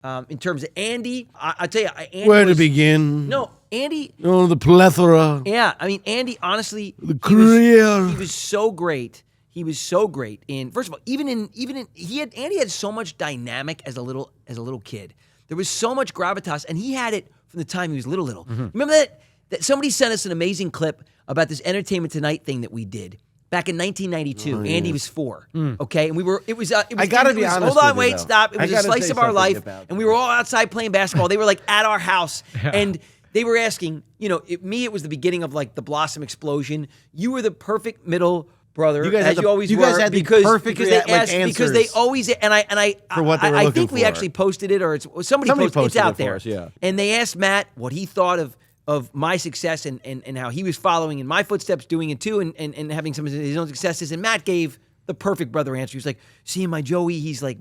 In terms of Andy, I tell you, Andy Where to begin? No, Andy. Oh, the plethora. Yeah, I mean, Andy, honestly, The career. he was so great. He was so great in, first of all, Andy had so much dynamic as a little kid. There was so much gravitas, and he had it from the time he was little. Mm-hmm. Remember that somebody sent us an amazing clip about this Entertainment Tonight thing that we did back in 1992. Oh, yeah. Andy was 4, okay, and it was. I gotta be honest Hold on, with you, wait, though. stop. It I was a gotta slice say of our something life, about and we were all outside playing basketball. They were like at our house, and they were asking, it was the beginning of like the Blossom explosion. You were the perfect middle brother, You guys as had you always you were, guys had the because perfect they like, asked, because they answers always for what they were I looking think we for. actually posted it, or somebody posted it's it out for there. us, yeah. And they asked Matt what he thought of my success and how he was following in my footsteps, doing it too, and having some of his own successes. And Matt gave the perfect brother answer. He was like, "Seeing my Joey, he's like,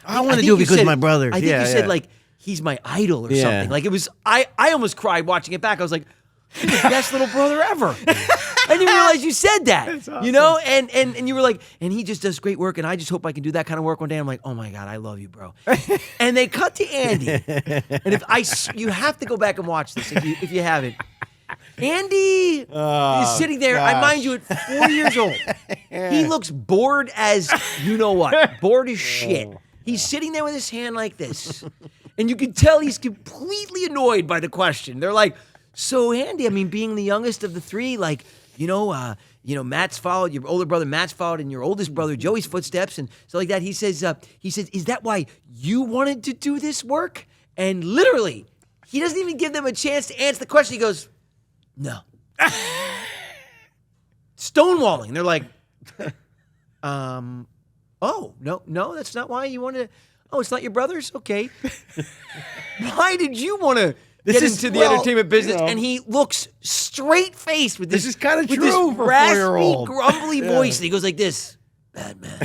I want to do it because of my brother." I think you said like he's my idol or something. Like it was. I almost cried watching it back. I was like, "You're the best little brother ever." I didn't realize you said that. Awesome. And you were like, and he just does great work, and I just hope I can do that kind of work one day. I'm like, oh my God, I love you, bro. And they cut to Andy, and you have to go back and watch this if you haven't. Andy is sitting there. Gosh. I mind you, at 4 years old, he looks bored as you know what, bored as shit. He's sitting there with his hand like this, and you can tell he's completely annoyed by the question. They're like, "So Andy, I mean, being the youngest of the three, like, Matt's followed, your older brother Matt's followed in your oldest brother Joey's footsteps," and so like that. He says, "Is that why you wanted to do this work?" And literally, he doesn't even give them a chance to answer the question. He goes, "No." Stonewalling. They're like, "Oh, no, that's not why you wanted to. Oh, it's not your brother's? Okay. Why did you want to get into the entertainment business?" And he looks straight-faced with this. This is kind of with true this for a raspy, 4-year-old. grumbly voice. And he goes like this, "Batman."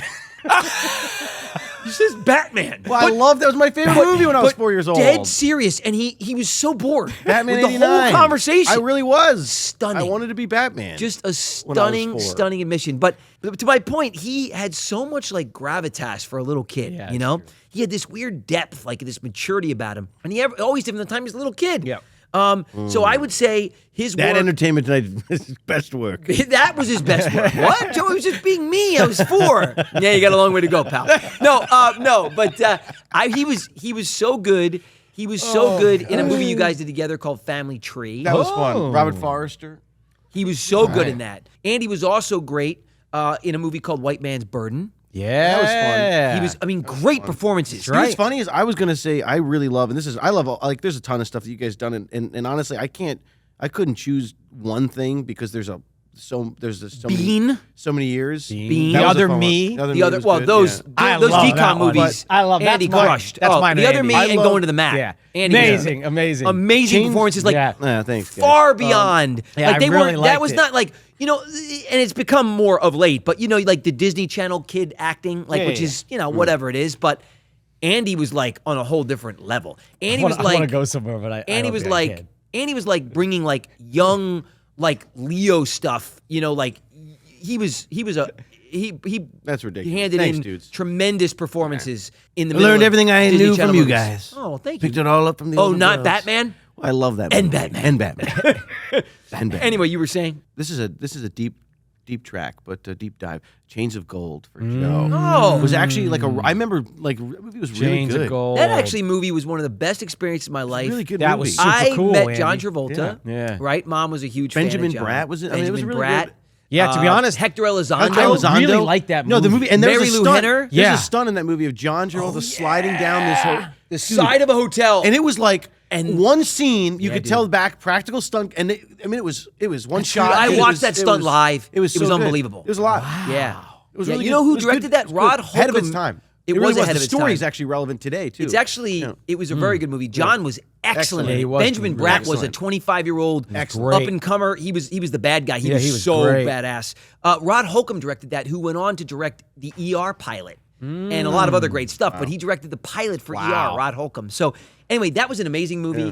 He says Batman. Well, I love that. Was my favorite movie when I was 4 years old. Dead serious, and he was so bored. Batman with the 89. whole conversation. I really was Stunning. I wanted to be Batman. Just a stunning admission. But to my point, he had so much like gravitas for a little kid. Yeah, you know, true. he had this weird depth, like this maturity about him, and he always did from the time he was a little kid. Yeah. So I would say his that work. Entertainment Tonight is his best work. That was his best work. What? Joey was just being me. I was 4. Yeah, you got a long way to go, pal. No, but he was so good. He was so good in a movie you guys did together called Family Tree. That was fun. Robert Forrester. He was so good in that. Andy was also great in a movie called White Man's Burden. Yeah, that was fun. He was, great performances. You know what's funny is I was gonna say I really love, and I love like there's a ton of stuff that you guys done, and honestly I couldn't choose one thing because there's so many years. Bean. That The was a Other fun Me. one. The Other The Me other, was well, good, those yeah. those love decon that one. movies. I love that. Andy crushed. That's mine. The Other Andy. Me and Going to the Mat. Yeah, Andy amazing. amazing performances. Like Yeah, thanks. Guys. far beyond. Yeah, like they I really weren't. That liked was it. not like and it's become more of late. But like the Disney Channel kid acting, like which is whatever it is. But Andy was like on a whole different level. Andy was I like want to go somewhere, but Andy was like bringing like young like Leo stuff. Like he That's ridiculous. He handed Thanks, in dudes. tremendous performances in the I middle learned of everything I Disney knew Channel from you movies. guys. Oh, thank you. Picked it all up from the. Oh, older not bros. Batman? I love that. And movie. Batman. And Batman. And Batman. Anyway, you were saying? This is a deep track, but a deep dive. Chains of Gold for Joe. Oh. It was actually like I remember like the movie was really Chains good. of Gold. That actually movie was one of the best experiences of my life. Really good That movie. was super I cool, met Andy. John Travolta. Yeah. Right? Mom was a huge Benjamin fan of John. Bratt was it? I mean, it was Benjamin really Bratt. good. Yeah, to be honest, Hector Elizondo. I really like that No, the movie. movie, and there Mary was a Lou stunt. Henner? There's Yeah. a stunt in that movie of John Travolta sliding down The side of a hotel. and it was like And- one scene you could dude. tell back practical stunt, and it was one shot. I It watched was- that it stunt was- live. It was It was so good. unbelievable. It was a lot. Yeah. It was Yeah, really you good. know who It was directed good. that? It was Rod good. Ahead of its Holcomb. time. It really was ahead The of its story time. is actually relevant today too. It's actually, it was a very good movie. John was excellent. Excellent. in it. He was Benjamin really Bratt was a excellent. 25-year-old Excellent. up-and-comer. He was the bad guy. He Yeah, was he was so great. badass. Rod Holcomb directed that, who went on to direct the ER pilot and a lot of other great stuff. But he directed the pilot for ER, Rod Holcomb. So anyway, that was an amazing movie. Yeah.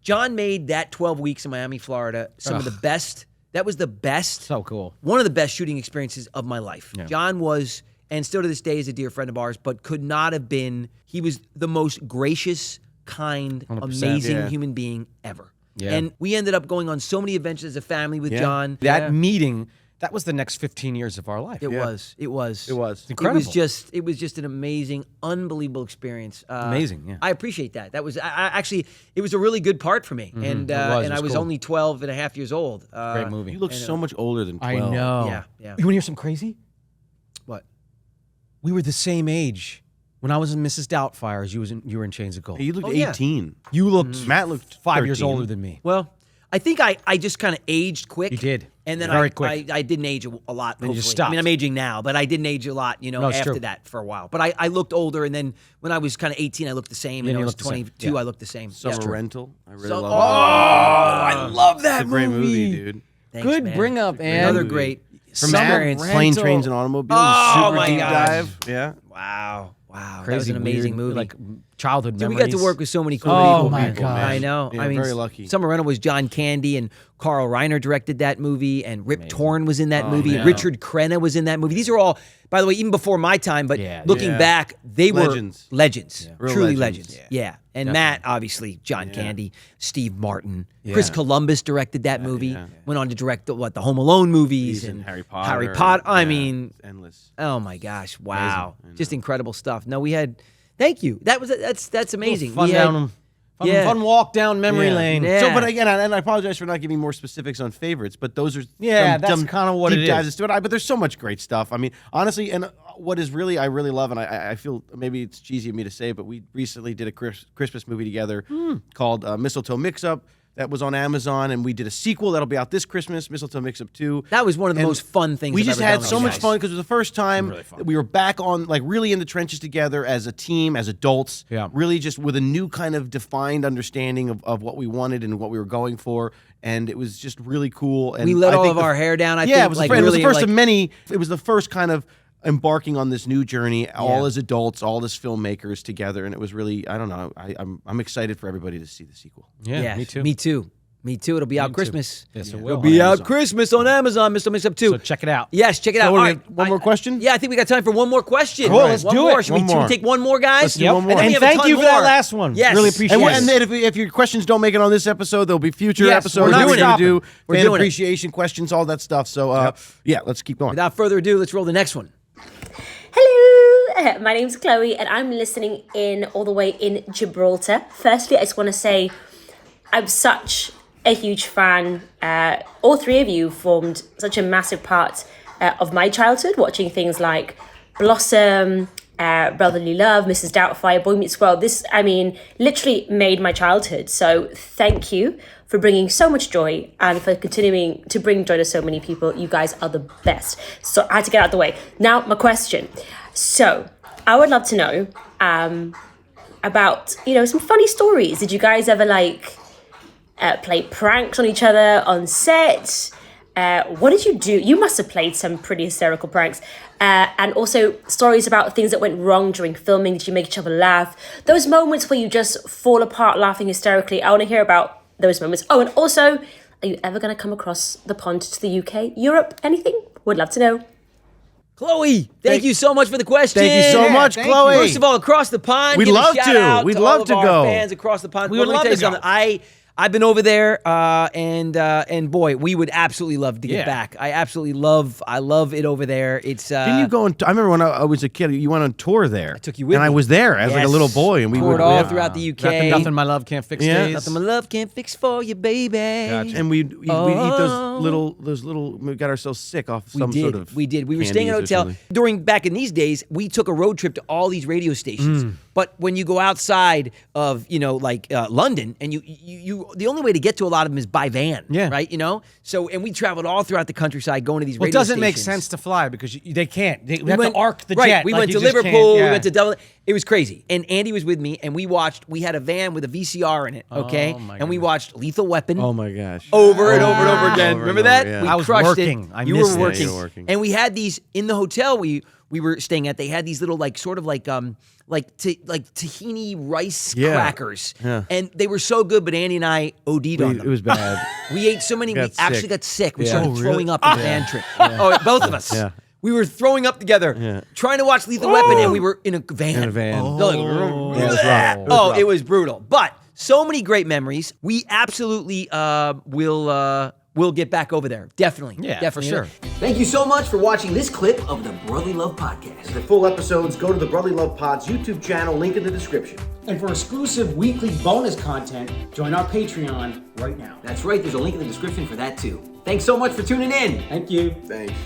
John made that 12 weeks in Miami, Florida, some of the best. That was the best. So cool. One of the best shooting experiences of my life. John was and still to this day is a dear friend of ours, but could not have been. He was the most gracious, kind, 100%, amazing human being ever. Yeah. And we ended up going on so many adventures as a family with John. That meeting, that was the next 15 years of our life. It was. Incredible. It was just an amazing, unbelievable experience. Amazing, yeah. I appreciate that. That was actually, it was a really good part for me. And I was cool. only 12 and a half years old. Great movie. You look so much older than 12. I know. Yeah. You want to hear something crazy? What? We were the same age. When I was in Mrs. Doubtfire, you were in Chains of Gold. Hey, you looked yeah. 18. You looked Matt looked 5 years 13. older than me. Well, I think I just kind of aged quick. You did. And then Very quick. I didn't age a lot. Then you just hopefully. stopped. I mean, I'm aging now, but I didn't age a lot, No, it's after true. that for a while. But I looked older, and then when I was kind of 18, I looked the same. Yeah, And when you I was looked the same. 22, Yeah. I looked the same. Summer Rental. I really So- love Oh, that. I love that It's a great movie, dude. Thanks, Good man. bring up, man. Another movie. great From Summer Matt, Rental. Plane, Trains, and Automobiles. Oh, Super my deep gosh. dive. Yeah. Wow. That was Crazy, an amazing weird, movie. like childhood Dude, we memories. got to work with so many cool Oh, people. my man. gosh. I know. Yeah, I mean, very lucky. Summer Rental was John Candy, and Carl Reiner directed that movie, and Rip Torn was in that movie, and man. Richard Crenna was in that movie. These are all, by the way, even before my time, but looking Yeah. back, they Legends. were legends. Real Truly legends. legends. Yeah. And Matt, obviously, John Candy, Steve Martin, Chris Columbus directed that movie, went on to direct the Home Alone movies, He's in and Harry Potter. Harry Potter. I Yeah, mean, it's endless. oh my gosh, wow. Amazing. Just incredible stuff. No, we had, thank you. That's amazing. Fun We had- fun walk down memory lane. Yeah. So, but again, and I apologize for not giving more specifics on favorites, but those are Yeah, that's kinda what deep it dives is. into it. But there's so much great stuff. I mean, honestly, and what is really I really love, and I feel maybe it's cheesy of me to say, but we recently did a Christmas movie together called Mistletoe Mix-Up. That was on Amazon, and we did a sequel that'll be out this Christmas, Mistletoe Mix-Up 2. That was one of the And most fun things we I've just ever had done with so you much guys. fun because it was the first time that we were back on, like, really in the trenches together as a team, as adults. Yeah. Really just with a new kind of defined understanding of what we wanted and what we were going for. And it was just really cool. And We let I all think of our hair down. I think, it was, like, it was the really, first like- of many. It was the first kind of embarking on this new journey, all Yeah. as adults, all as filmmakers together. And it was really, I don't know, I'm excited for everybody to see the sequel. Yeah, Yes, me too. Me too. Me too. It'll be out too. Christmas. Yes, it It'll will. be On out Amazon. Christmas on Amazon, Mr. Mix Up 2. So check it out. Yes, check it out. So All we right. got one more question? Yeah, I think we got time for one more question. Cool, let's one do more. it. Should One we more. take one more, guys? Let's do one more. And, then we And have a thank ton you for that more. last one. Yes. Really appreciate And, it. and then if your questions don't make it on this episode, there'll be future Yes, episodes. we're not We're going to stopping. do We're fan doing it. appreciation questions, all that stuff. So, yeah, let's keep going. Without further ado, let's roll the next one. Hello, my name's Chloe and I'm listening in all the way in Gibraltar. Firstly, I just want to say I'm such a huge fan. All three of you formed such a massive part of my childhood, watching things like Blossom, Brotherly Love, Mrs. Doubtfire, Boy Meets World. This, I mean, literally made my childhood. So thank you for bringing so much joy and for continuing to bring joy to so many people. You guys are the best. So I had to get out of the way. Now, my question. So I would love to know about, some funny stories. Did you guys ever play pranks on each other on set? What did you do? You must have played some pretty hysterical pranks. And also stories about things that went wrong during filming. Did you make each other laugh? Those moments where you just fall apart laughing hysterically. I want to hear about those moments. Oh, and also, are you ever going to come across the pond to the UK, Europe, anything? Would love to know. Chloe, thank you so much for the question. Thank you so much, thank Chloe. First of all, across the pond, We'd give a love shout to. out We'd all love of to our go. fans across the pond. We Well, would let me love tell you to something. I've been over there, and boy, we would absolutely love to get Yeah. back. I love it over there. It's Didn't you go on? I remember when I was a kid, you went on tour there. I took you with and I me. was there as like a Yes. little boy, and we toured would all yeah. throughout the UK. Nothing my love can't fix Yeah. days. Nothing my love can't fix for you, baby. Gotcha. And we'd eat those little. We got ourselves sick off some sort of. We did. We were staying in a candies or hotel something. back in these days. We took a road trip to all these radio stations. Mm. But when you go outside of London, and you the only way to get to a lot of them is by van. Yeah. Right. So and we traveled all throughout the countryside going to these Well, it radio doesn't make stations. sense to fly because they can't. They We have went- to arc the right, jet. We like went you to just Liverpool. can't- We yeah. went to Dublin. It was crazy. And Andy was with me, and we had a van with a VCR in it. Okay, Oh, my and we goodness. watched Lethal Weapon. Oh my gosh! Over and over and over again. Over Remember and that? over, yeah. We I was crushed working. it. I You missed were it. working. Yeah, you were working. And we had these in the hotel we were staying at. They had these little tahini rice Yeah. crackers. Yeah. And they were so good, but Andy and I OD'd on It them. was bad. We ate so many, we Got actually sick. got sick. We Yeah. started Oh, throwing up in the van trip. Oh, both of us. Yeah. We were throwing up together, trying to watch Lethal Weapon, and we were in a van. In a van. Oh, Yeah, it was rough. It was rough. It was brutal. But so many great memories. We absolutely will get back over there. Definitely. Yeah, for sure. Thank you so much for watching this clip of the Brotherly Love Podcast. For full episodes, go to the Brotherly Love Pod's YouTube channel, link in the description. And for exclusive weekly bonus content, join our Patreon right now. That's right, there's a link in the description for that too. Thanks so much for tuning in. Thank you. Thanks.